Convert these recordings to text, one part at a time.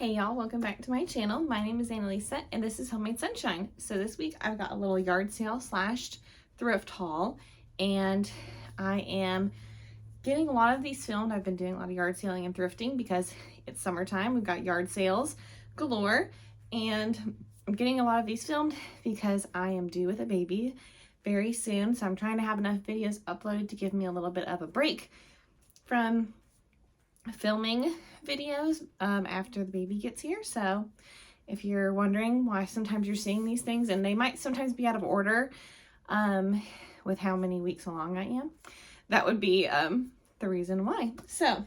Hey y'all, welcome back to my channel. My name is Annalisa and this is Homemade Sunshine. So this week I've got a little yard sale slash thrift haul and I am getting a lot of these filmed. I've been doing a lot of yard selling and thrifting because it's summertime. We've got yard sales galore and I'm getting a lot of these filmed because I am due with a baby very soon. So I'm trying to have enough videos uploaded to give me a little bit of a break from filming videos after the baby gets here. So if you're wondering why sometimes you're seeing these things, and they might sometimes be out of order with how many weeks along I am, that would be the reason why. So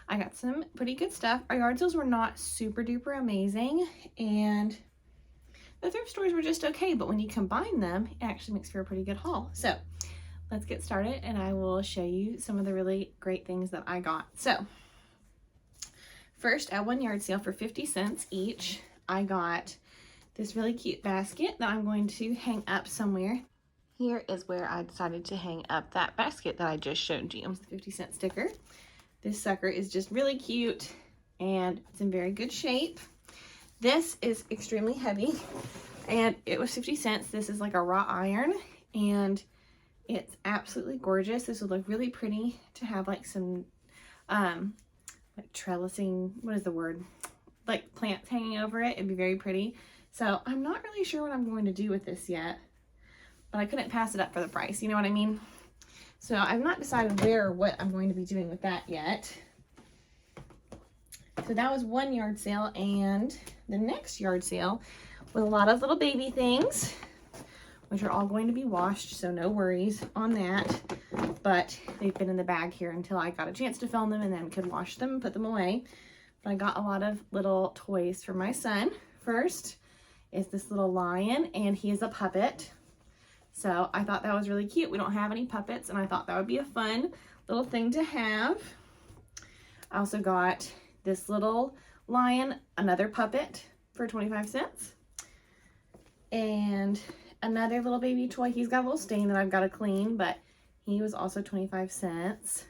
I got some pretty good stuff. Our yard sales were not super duper amazing and the thrift stores were just okay, but when you combine them, it actually makes for a pretty good haul. So let's get started and I will show you some of the really great things that I got. So first, at one yard sale for 50 cents each, I got this really cute basket that I'm going to hang up somewhere. Here is where I decided to hang up that basket that I just showed you. It's the 50-cent sticker. This sucker is just really cute and it's in very good shape. This is extremely heavy and it was 50 cents. This is like a wrought iron and it's absolutely gorgeous. This would look really pretty to have like some like trellising, what is the word? Like plants hanging over it. It'd be very pretty. So I'm not really sure what I'm going to do with this yet, but I couldn't pass it up for the price. You know what I mean? So I've not decided where or what I'm going to be doing with that yet. So that was one yard sale, and the next yard sale with a lot of little baby things, which are all going to be washed, so no worries on that. But they've been in the bag here until I got a chance to film them and then could wash them and put them away. But I got a lot of little toys for my son. First is this little lion, and he is a puppet. So I thought that was really cute. We don't have any puppets, and I thought that would be a fun little thing to have. I also got this little lion, another puppet for 25 cents. And another little baby toy. He's got a little stain that I've got to clean, but he was also 25 cents.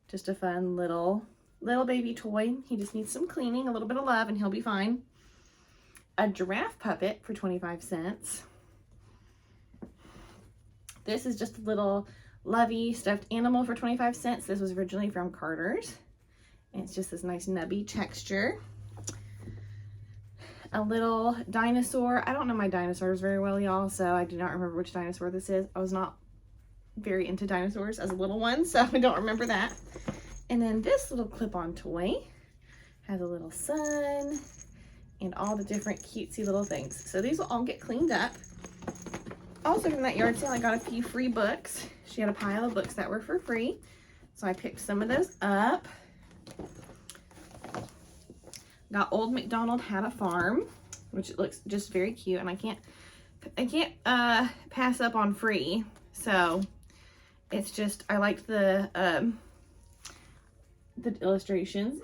Just a fun little baby toy. He just needs some cleaning, a little bit of love, and he'll be fine. A giraffe puppet for 25 cents. This is just a little lovey stuffed animal for 25 cents. This was originally from Carter's. And it's just this nice nubby texture. A little dinosaur. I don't know my dinosaurs very well, y'all, so I do not remember which dinosaur this is. I was not very into dinosaurs as a little one, so I don't remember that. And then this little clip-on toy has a little sun and all the different cutesy little things. So these will all get cleaned up. Also from that yard sale, I got a few free books. She had a pile of books that were for free, so I picked some of those up. Got Old MacDonald Had a Farm, which looks just very cute, and I can't pass up on free. So it's just, I like the illustrations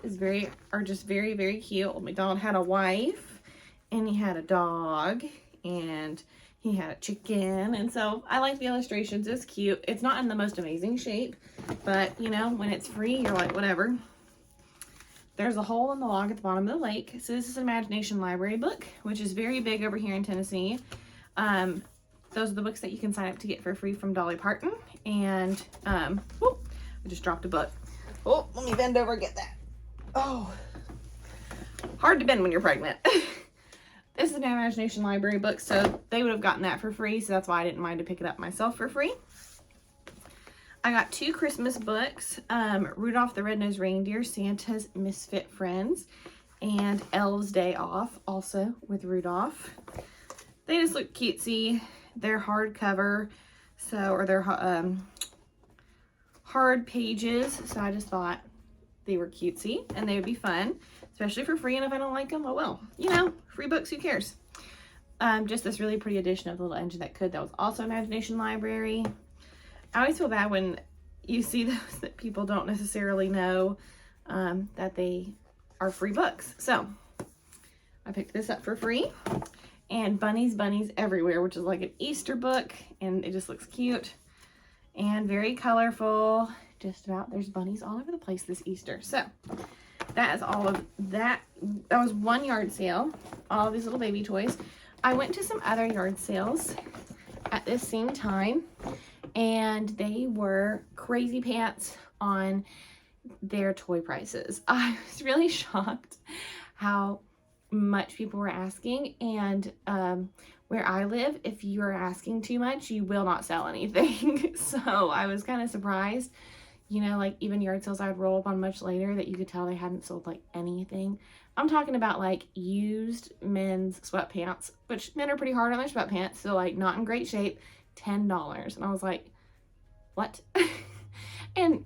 are just very, very cute. Old MacDonald had a wife, and he had a dog, and he had a chicken, and so I like the illustrations. It's cute. It's not in the most amazing shape, but you know, when it's free, you're like, whatever. There's a hole in the log at the bottom of the lake. So this is an Imagination Library book, which is very big over here in Tennessee. Those are the books that you can sign up to get for free from Dolly Parton. And, whoop, I just dropped a book. Oh, let me bend over and get that. Oh, hard to bend when you're pregnant. This is an Imagination Library book, so they would have gotten that for free. So that's why I didn't mind to pick it up myself for free. I got two Christmas books, Rudolph the Red-Nosed Reindeer, Santa's Misfit Friends, and Elves Day Off, also with Rudolph. They just look cutesy. They're hardcover, or they're hard pages, so I just thought they were cutesy and they would be fun, especially for free, and if I don't like them, oh well, you know, free books, who cares? Just this really pretty edition of The Little Engine That Could, that was also Imagination Library. I always feel bad when you see those that people don't necessarily know that they are free books. So I picked this up for free. And Bunnies Everywhere, which is like an Easter book, and it just looks cute and very colorful. Just about, there's bunnies all over the place this Easter. So that is all of that. That was one yard sale, all of these little baby toys. I went to some other yard sales at this same time, and they were crazy pants on their toy prices. I was really shocked how much people were asking, and where I live, if you're asking too much, you will not sell anything. So I was kind of surprised. You know, like even yard sales I would roll up on much later that you could tell they hadn't sold like anything. I'm talking about like used men's sweatpants, which men are pretty hard on their sweatpants, so like not in great shape, $10. And I was like, what? And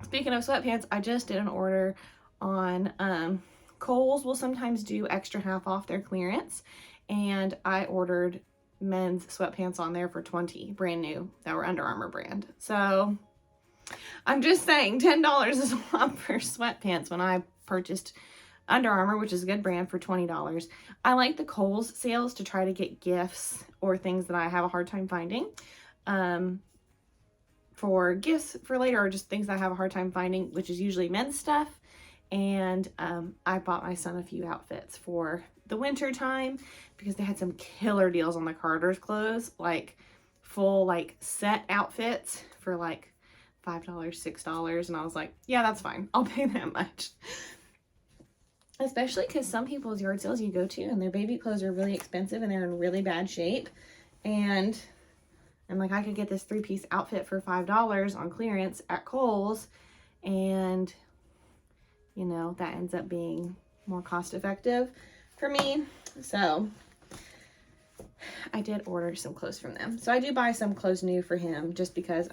speaking of sweatpants, I just did an order on Kohl's will sometimes do extra half off their clearance, and I ordered men's sweatpants on there for $20, brand new, that were Under Armour brand. So I'm just saying $10 is a lot for sweatpants when I purchased Under Armour, which is a good brand, for $20. I like the Kohl's sales to try to get gifts or things that I have a hard time finding. For gifts for later, or just things that I have a hard time finding, which is usually men's stuff. And I bought my son a few outfits for the winter time because they had some killer deals on the Carter's clothes, like full like set outfits for like $5, $6. And I was like, yeah, that's fine. I'll pay that much. Especially because some people's yard sales you go to and their baby clothes are really expensive and they're in really bad shape. And I'm like, I could get this 3-piece outfit for $5 on clearance at Kohl's, and you know, that ends up being more cost effective for me. So I did order some clothes from them. So I do buy some clothes new for him just because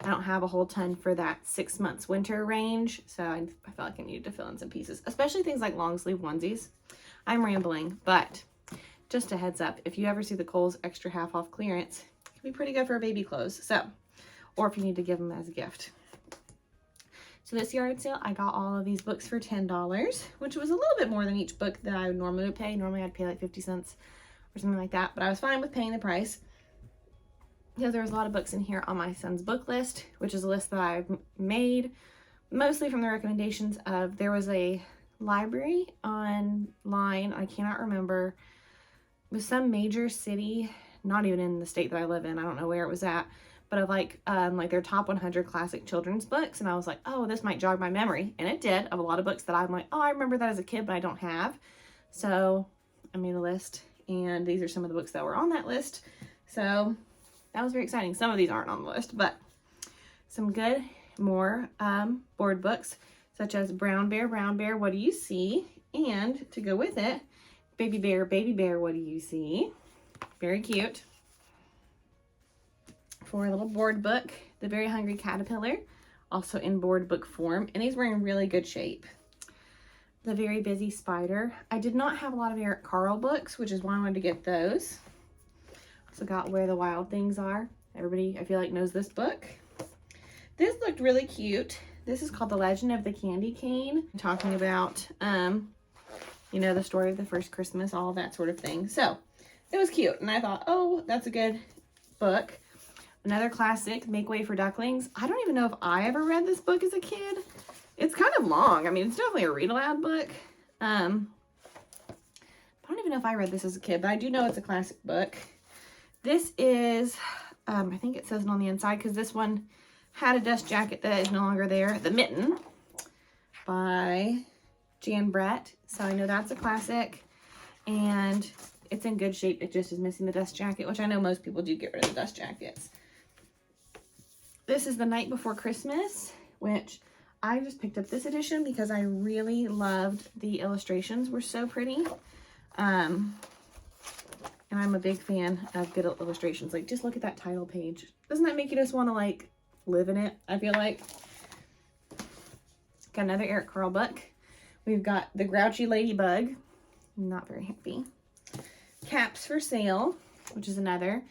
I don't have a whole ton for that 6 months winter range. So I felt like I needed to fill in some pieces, especially things like long sleeve onesies. I'm rambling, but just a heads up, if you ever see the Kohl's extra half off clearance, it can be pretty good for baby clothes. So, or if you need to give them as a gift. So this yard sale, I got all of these books for $10, which was a little bit more than each book that I would normally pay. Normally I'd pay like 50 cents or something like that, but I was fine with paying the price because there was a lot of books in here on my son's book list, which is a list that I've made mostly from the recommendations of, there was a library online, I cannot remember, it was some major city, not even in the state that I live in, I don't know where it was at, but of like their top 100 classic children's books. And I was like, oh, this might jog my memory. And it did, of a lot of books that I'm like, oh, I remember that as a kid, but I don't have. So I made a list, and these are some of the books that were on that list. So that was very exciting. Some of these aren't on the list, but some good, more board books, such as Brown Bear, What Do You See? And to go with it, Baby Bear, What Do You See? Very cute. For a little board book, The Very Hungry Caterpillar, also in board book form, and these were in really good shape. The Very Busy Spider. I did not have a lot of Eric Carle books, which is why I wanted to get those. Also got Where the Wild Things Are. Everybody, I feel like, knows this book. This looked really cute. This is called The Legend of the Candy Cane, talking about, you know, the story of the first Christmas, all that sort of thing. So it was cute, and I thought, oh, that's a good book. Another classic, Make Way for Ducklings. I don't even know if I ever read this book as a kid. It's kind of long. I mean, it's definitely a read aloud book. I don't even know if I read this as a kid, but I do know it's a classic book. This is, I think it says it on the inside because this one had a dust jacket that is no longer there. The Mitten by Jan Brett. So I know that's a classic. And it's in good shape. It just is missing the dust jacket, which I know most people do get rid of the dust jackets. This is The Night Before Christmas, which I just picked up this edition because I really loved the illustrations. Were so pretty. And I'm a big fan of good illustrations. Like, just look at that title page. Doesn't that make you just want to, like, live in it, I feel like? Got another Eric Carle book. We've got The Grouchy Ladybug. Not very happy. Caps for Sale, which is another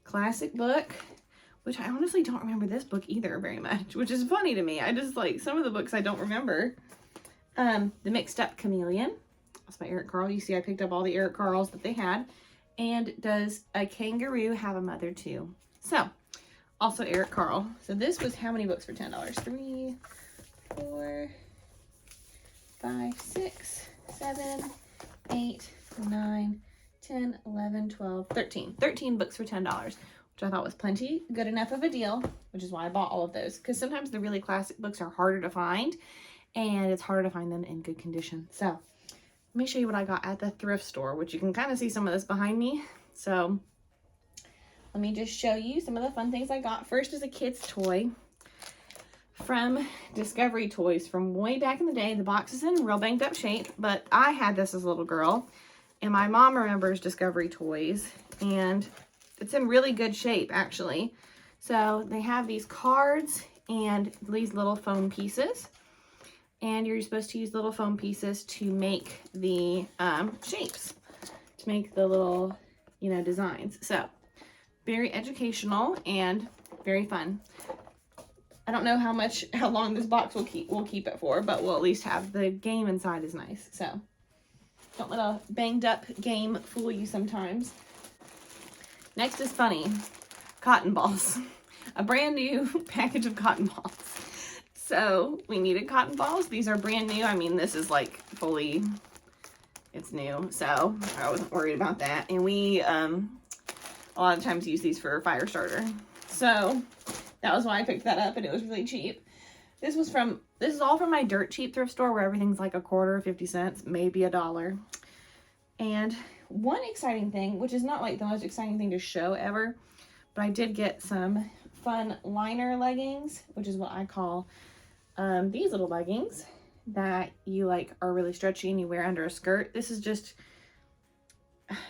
classic book, which I honestly don't remember this book either very much, which is funny to me. I just, like, some of the books I don't remember. The Mixed Up Chameleon. That's by Eric Carle. You see I picked up all the Eric Carles that they had. And Does a Kangaroo Have a Mother Too? So, also Eric Carle. So this was how many books for $10? 3, 4, 5, 6, 7, 8, 9, 10, 11, 12, 13. 13 books for $10, which I thought was plenty good enough of a deal, which is why I bought all of those. Because sometimes the really classic books are harder to find, and it's harder to find them in good condition. So let me show you what I got at the thrift store, which you can kind of see some of this behind me. So let me just show you some of the fun things I got. First is a kid's toy from Discovery Toys from way back in the day. The box is in real banged up shape, but I had this as a little girl, and my mom remembers Discovery Toys, and it's in really good shape, actually. So they have these cards and these little foam pieces, and you're supposed to use little foam pieces to make the shapes, to make the little, you know, designs. So very educational and very fun. I don't know how long this box will keep it for, but we'll at least have the game inside is nice. So don't let a banged up game fool you sometimes. Next is funny. Cotton balls. A brand new package of cotton balls. So we needed cotton balls. These are brand new. I mean, this is like fully, it's new. So I wasn't worried about that. And we a lot of times use these for a fire starter. So that was why I picked that up, and it was really cheap. This is all from my dirt cheap thrift store where everything's like a quarter, 50 cents, maybe $1. And one exciting thing, which is not like the most exciting thing to show ever, but I did get some fun liner leggings, which is what I call these little leggings that you like are really stretchy and you wear under a skirt. This is just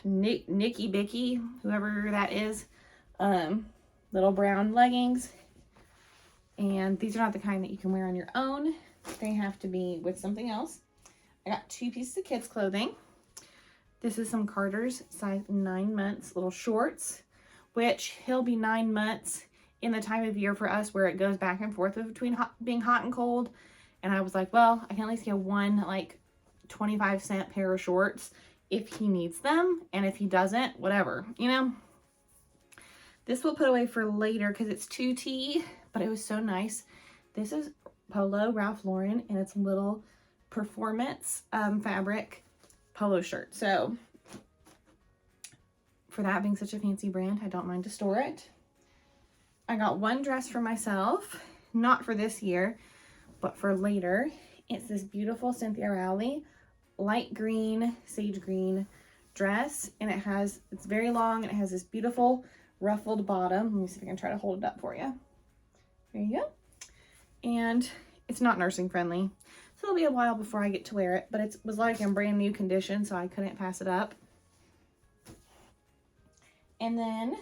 Nikki Bicky, whoever that is, little brown leggings. And these are not the kind that you can wear on your own. They have to be with something else. I got 2 pieces of kids clothing. This is some Carter's size 9 months little shorts, which he'll be 9 months in the time of year for us where it goes back and forth between being hot and cold. And I was like, well, I can at least get one like 25-cent pair of shorts if he needs them, and if he doesn't, whatever, you know. This we'll put away for later because it's 2T, but it was so nice. This is Polo Ralph Lauren, and it's little performance fabric polo shirt. So for that being such a fancy brand, I don't mind to store it. I got one dress for myself, not for this year, but for later. It's this beautiful Cynthia Rowley light green, sage green dress, and it's very long, and it has this beautiful ruffled bottom. Let me see if I can try to hold it up for you. There you go. And it's not nursing friendly, so it'll be a while before I get to wear it, but it was like in brand new condition, so I couldn't pass it up. And then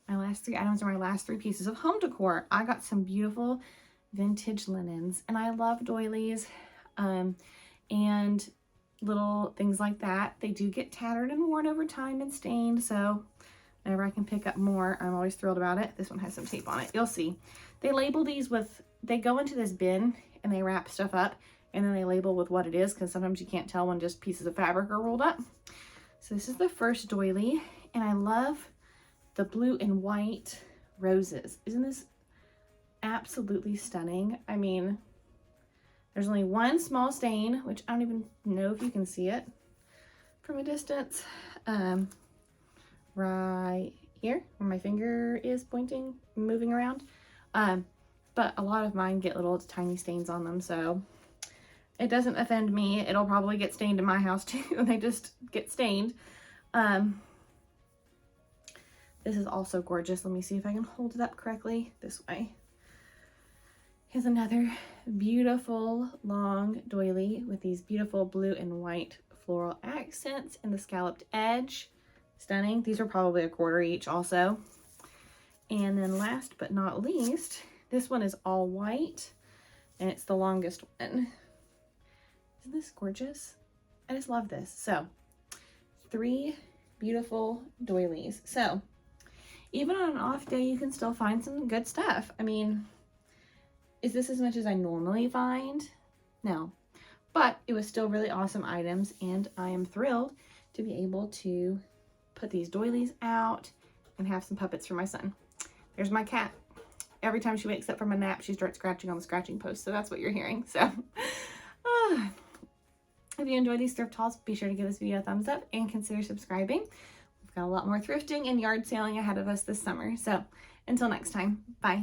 my last 3 items are my last 3 pieces of home decor. I got some beautiful vintage linens, and I love doilies and little things like that. They do get tattered and worn over time and stained, so whenever I can pick up more, I'm always thrilled about it. This one has some tape on it. You'll see. They label these they go into this bin and they wrap stuff up, and then they label with what it is, because sometimes you can't tell when just pieces of fabric are rolled up. So this is the first doily, and I love the blue and white roses. Isn't this absolutely stunning? I mean, there's only one small stain, which I don't even know if you can see it from a distance. Right here where my finger is pointing, moving around. But a lot of mine get little tiny stains on them, so it doesn't offend me. It'll probably get stained in my house too. They just get stained. This is also gorgeous. Let me see if I can hold it up correctly this way. Here's another beautiful long doily with these beautiful blue and white floral accents and the scalloped edge. Stunning. These are probably a quarter each also. And then last but not least, this one is all white, and it's the longest one. Isn't this gorgeous? I just love this. So 3 beautiful doilies. So even on an off day, you can still find some good stuff. I mean, is this as much as I normally find? No, but it was still really awesome items, and I am thrilled to be able to put these doilies out and have some puppets for my son. There's my cat. Every time she wakes up from a nap, she starts scratching on the scratching post, so that's what you're hearing. So If you enjoy these thrift hauls, be sure to give this video a thumbs up and consider subscribing. We've got a lot more thrifting and yard sailing ahead of us this summer. So until next time, bye.